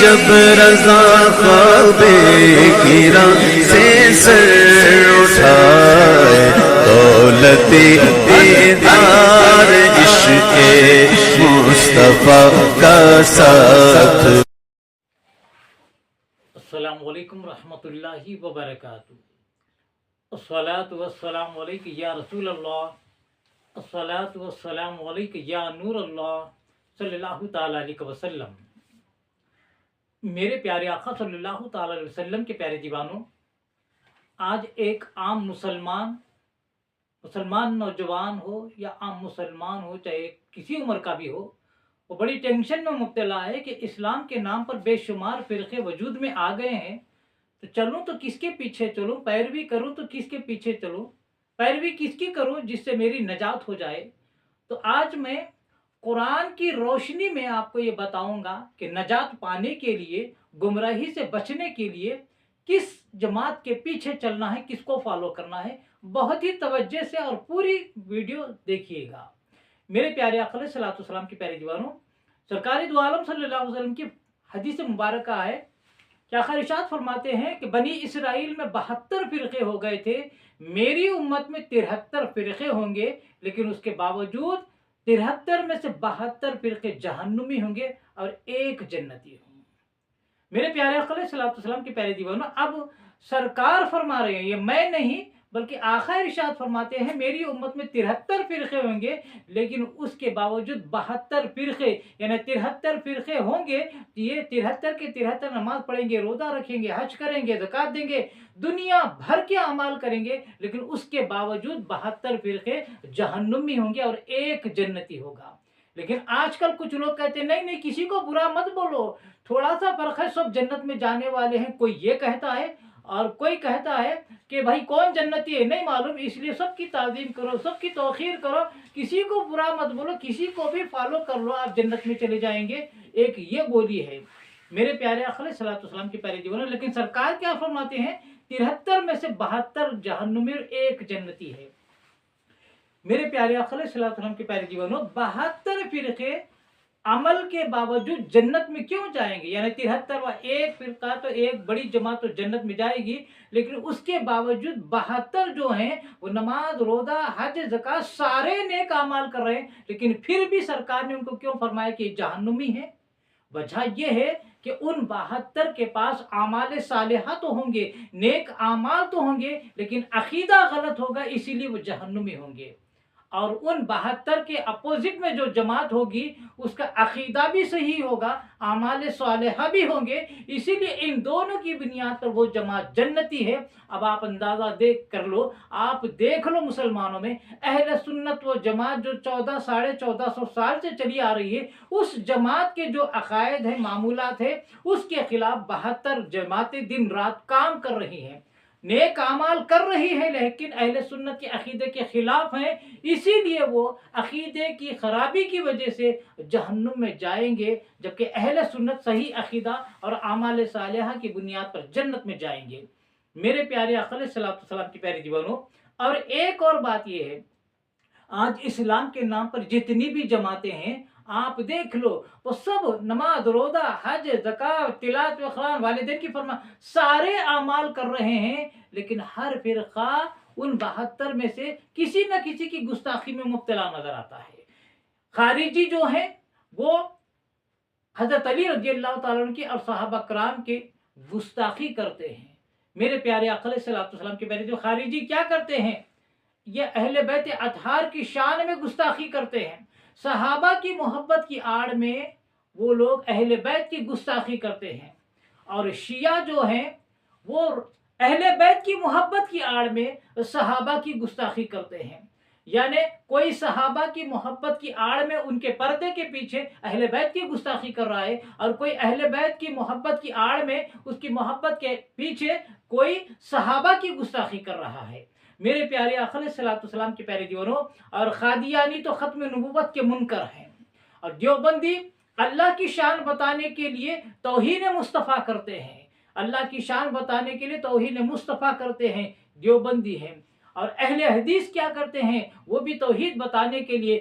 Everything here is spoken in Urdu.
جب رضا خواب گرا سے سر اٹھائے، دولت دیدار عشق مصطفیٰ کا ساتھ۔ السلام علیکم ورحمۃ اللہ وبرکاتہ۔ الصلاۃ والسلام علیک یا رسول اللہ، الصلاۃ والسلام علیک یا نور اللہ صلی اللہ تعالیٰ علیہ وسلم۔ میرے پیارے آقا صلی اللہ تعالیٰ علیہ وسلم کے پیارے دیوانوں، آج ایک عام مسلمان نوجوان ہو یا عام مسلمان ہو، چاہے کسی عمر کا بھی ہو، وہ بڑی ٹینشن میں مبتلا ہے کہ اسلام کے نام پر بے شمار فرقے وجود میں آ گئے ہیں، تو چلوں تو کس کے پیچھے چلوں، پیروی کروں تو کس کے پیچھے چلوں، پیروی کس کی کروں جس سے میری نجات ہو جائے۔ تو آج میں قرآن کی روشنی میں آپ کو یہ بتاؤں گا کہ نجات پانے کے لیے، گمراہی سے بچنے کے لیے کس جماعت کے پیچھے چلنا ہے، کس کو فالو کرنا ہے۔ بہت ہی توجہ سے اور پوری ویڈیو دیکھیے گا۔ میرے پیارے آقا علیہ الصلوۃ والسلام کے پیارے دیوانوں، سرکار دو عالم صلی اللہ علیہ وسلم کی حدیث مبارکہ ہے کہ آقا ارشاد فرماتے ہیں کہ بنی اسرائیل میں 72 فرقے ہو گئے تھے، میری امت میں 73 فرقے ہوں گے، لیکن اس کے باوجود 73 میں سے 72 فرقے جہنمی ہوں گے اور ایک جنتی ہوں گے۔ میرے پیارے آقا علیہ الصلوۃ والسلام کے پیارے دیوانوں، اب سرکار فرما رہے ہیں، یہ میں نہیں بلکہ آقا ارشاد فرماتے ہیں میری امت میں 73 فرقے ہوں گے، لیکن اس کے باوجود 72 فرقے یعنی 73 فرقے ہوں گے، یہ 73 کے 73 نماز پڑھیں گے، روزہ رکھیں گے، حج کریں گے، زکوٰۃ دیں گے، دنیا بھر کے اعمال کریں گے، لیکن اس کے باوجود 72 فرقے جہنمی ہوں گے اور ایک جنتی ہوگا۔ لیکن آج کل کچھ لوگ کہتے ہیں نہیں کسی کو برا مت بولو، تھوڑا سا فرق ہے، سب جنت میں جانے والے ہیں۔ کوئی یہ کہتا ہے اور کوئی کہتا ہے کہ بھائی کون جنتی ہے نہیں معلوم، اس لیے سب کی تعظیم کرو، سب کی توقیر کرو، کسی کو برا مت بولو، کسی کو بھی فالو کر لو، آپ جنت میں چلے جائیں گے۔ ایک یہ بولی ہے میرے پیارے آقا علیہ الصلوۃ والسلام کے پیارے دیوانوں۔ لیکن سرکار کیا فرماتے ہیں؟ 73 میں سے 72 جہنمی اور ایک جنتی ہے۔ میرے پیارے آقا علیہ الصلوۃ والسلام کے پیارے دیوانوں، 72 فرقے عمل کے باوجود جنت میں کیوں جائیں گے؟ یعنی 73 و ایک فرقہ تو ایک بڑی جماعت تو جنت میں جائے گی، لیکن اس کے باوجود 72 جو ہیں وہ نماز، روزہ، حج، زکوٰۃ سارے نیک اعمال کر رہے ہیں، لیکن پھر بھی سرکار نے ان کو کیوں فرمایا کہ جہنمی ہے؟ وجہ یہ ہے کہ ان 72 کے پاس اعمال صالحہ تو ہوں گے، نیک اعمال تو ہوں گے، لیکن عقیدہ غلط ہوگا، اسی لیے وہ جہنمی ہوں گے۔ اور ان 72 کے اپوزٹ میں جو جماعت ہوگی اس کا عقیدہ بھی صحیح ہوگا، اعمال صالحہ بھی ہوں گے، اسی لیے ان دونوں کی بنیاد پر وہ جماعت جنتی ہے۔ اب آپ اندازہ کر لو، آپ دیکھ لو مسلمانوں میں اہل سنت و جماعت جو 1400 سال سے چلی آ رہی ہے، اس جماعت کے جو عقائد ہیں، معمولات ہیں، اس کے خلاف 72 جماعتیں دن رات کام کر رہی ہیں، نیک اعمال کر رہی ہے، لیکن اہل سنت کے عقیدے کے خلاف ہیں، اسی لیے وہ عقیدے کی خرابی کی وجہ سے جہنم میں جائیں گے، جبکہ اہل سنت صحیح عقیدہ اور اعمال صالحہ کی بنیاد پر جنت میں جائیں گے۔ میرے پیارے آقا علیہ الصلوۃ والسلام کی پیارے دیوانوں، اور ایک اور بات یہ ہے، آج اسلام کے نام پر جتنی بھی جماعتیں ہیں آپ دیکھ لو، وہ سب نماز، روزہ، حج، زکوٰۃ، تلاوت قرآن، والدین کی فرمان سارے اعمال کر رہے ہیں، لیکن ہر فرقہ ان 72 میں سے کسی نہ کسی کی گستاخی میں مبتلا نظر آتا ہے۔ خارجی جو ہیں وہ حضرت علی رضی اللہ تعالیٰ عنہ کی اور صحابہ کرام کی گستاخی کرتے ہیں۔ میرے پیارے آقا علیہ الصلوۃ والسلام کے پیارے جو خارجی کیا کرتے ہیں؟ یہ اہل بیت اطہار کی شان میں گستاخی کرتے ہیں، صحابہ کی محبت کی آڑ میں وہ لوگ اہل بیت کی گستاخی کرتے ہیں، اور شیعہ جو ہیں وہ اہل بیت کی محبت کی آڑ میں صحابہ کی گستاخی کرتے ہیں۔ یعنی کوئی صحابہ کی محبت کی آڑ میں ان کے پردے کے پیچھے اہل بیت کی گستاخی کر رہا ہے، اور کوئی اہل بیت کی محبت کی آڑ میں اس کی محبت کے پیچھے کوئی صحابہ کی گستاخی کر رہا ہے۔ میرے پیارے آقا علیہ الصلوۃ والسلام کے پیارے دیوانوں، اور قادیانی تو ختم نبوت کے منکر ہیں، اور دیوبندی اللہ کی شان بتانے کے لیے توہین مصطفیٰ کرتے ہیں، اللہ کی شان بتانے کے لیے توہین مصطفیٰ کرتے ہیں، دیوبندی ہیں۔ اور اہل حدیث کیا کرتے ہیں؟ وہ بھی توحید بتانے کے لیے